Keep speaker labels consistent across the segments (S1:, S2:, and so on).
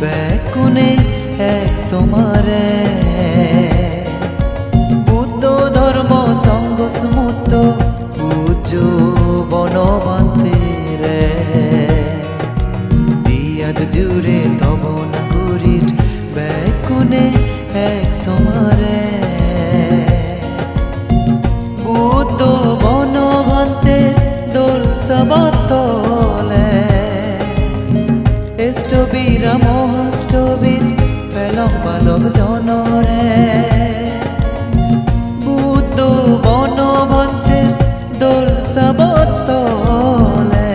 S1: বেকুনে এক সমারে বুদ্ধ ধর্ম সঙ্গ সমুদ্র পূজো বনবান্তে রে দিয়াদ জুড়ে তব নাগরিক বেকুনে এক সমারে বুদ্ধ বনবান্তে দোল সবাতলে ষ্টবীরা মহাষ্টবীর ফেলং বালক জনরে বুদ্ধ বনবন্তের দোল সবাতলে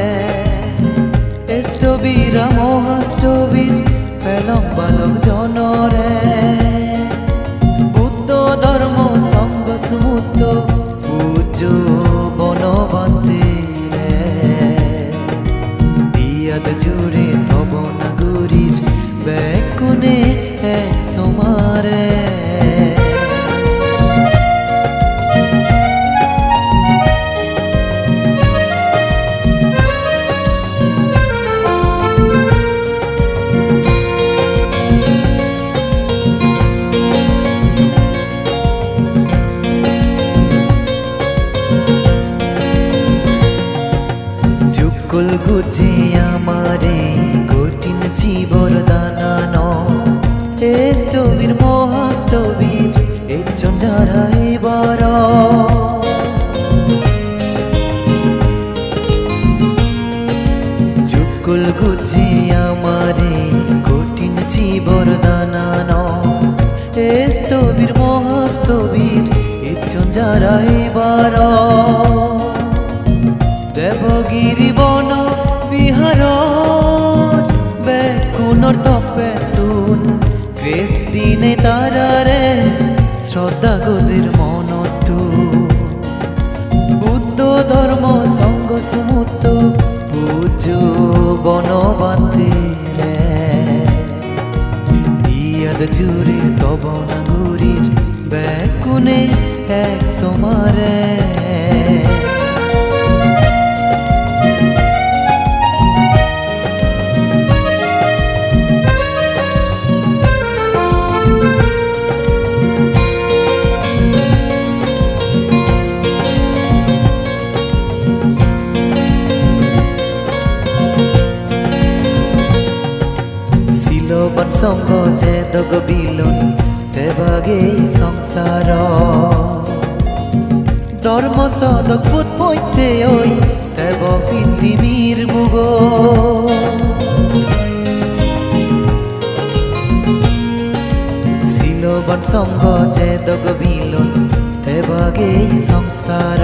S1: ষ্টবীরা মহাষ্টবীর ফেলং বালক জনরে বুদ্ধ ধর্ম সঙ্গ সমুদ্র পূজো বনবন্তে দিয়াদ জুড়ে তব নাগরিক বেকুনে এক সমারে কুল গুছে আমারে কঠিন জীবর দানানো ষ্টবীর মহাষ্টবীর একজন যারা এবার চুকুল গুছে আমারে কঠিন জীবর দানানো ষ্টবীর মহাষ্টবীর একজন যারা এবার দেবগিরি বন বিহার বেকুনর তপে তুন ক্রেস দিনে তারারে শ্রদ্ধা গজের মন বুদ্ধ ধর্ম সঙ্গ সমুদ্র পূজো বনবান্তে রে দিয়াদ জুড়ে তব নাগরিক বেকুনে এক সমারে সিলবন সঙ্গ যে দগ বিলন তেবাগে সংসার ধর্ম সদক বুধ বইতে ওই তেব পৃথিবীর মুগ সিলবন সঙ্গ যে দগ বিলন তেবাগে সংসার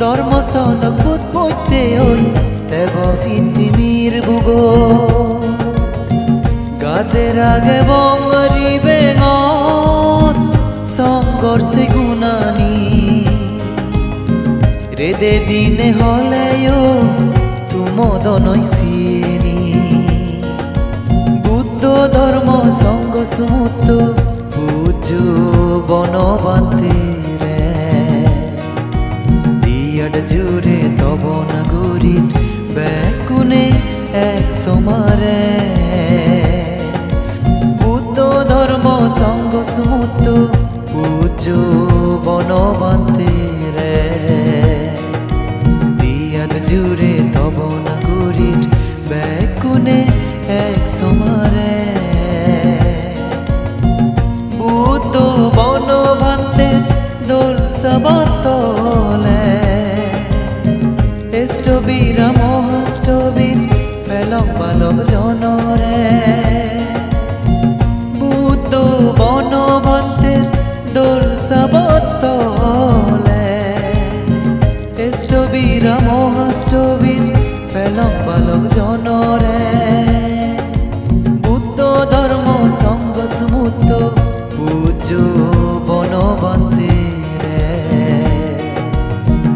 S1: ধর্ম সদক বুধ বইতে ওই তেব পৃথিবীর মুগ গাদের আগে বঙ্গরি বেঙত সংঘর্ষে গুণানি রেদে দিনে হলেও তুমদনই সিনি বুদ্ধ ধর্ম সঙ্গ সমুদ্র পূজো বনবান্তে রে দিয়াদ জুড়ে তব নাগরিক বেকুনে এক সমারে বুদ্ধ ধর্ম সঙ্গ সমুদ্র পূজো বনবান্তে রে দিয়াদ জুড়ে তব নাগরিক বেকুনে এক সমারে বুদ্ধ বনবান্তের দোল সবাতলে ষ্টবীরা মহাষ্টবীর ফেলং বালক জনরে বুদ্ধ বনবন্তের দোল সবাতলে ষ্টবীরা মহাষ্টবীর ফেলং বালক জনরে বুদ্ধ ধর্ম সঙ্গ সমুদ্র পূজো বনবান্তে রে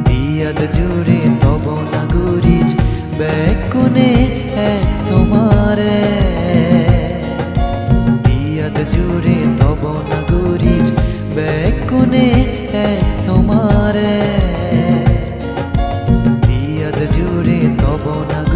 S1: দিয়াদ জুড়ে তব নাগরিক বেকুনে এক সমারে দিয়াদ জুড়ে তব নাগরিক বেকুনে এক সমারে দিয়াদ জুড়ে তব নাগরিক